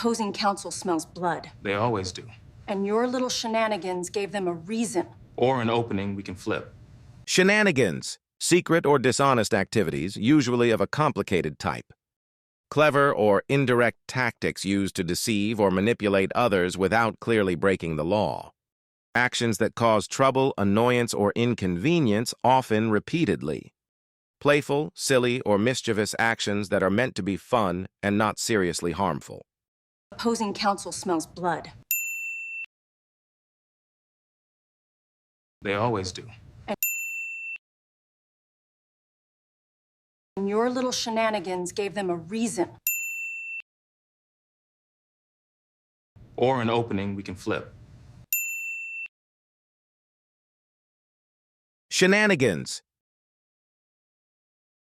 Opposing counsel smells blood. They always do. And your little shenanigans gave them a reason. Or an opening we can flip. Shenanigans, secret or dishonest activities, usually of a complicated type. Clever or indirect tactics used to deceive or manipulate others without clearly breaking the law. Actions that cause trouble, annoyance, or inconvenience, often repeatedly. Playful, silly, or mischievous actions that are meant to be fun and not seriously harmful. Opposing counsel smells blood. They always do. And your little shenanigans gave them a reason. Or an opening we can flip. Shenanigans,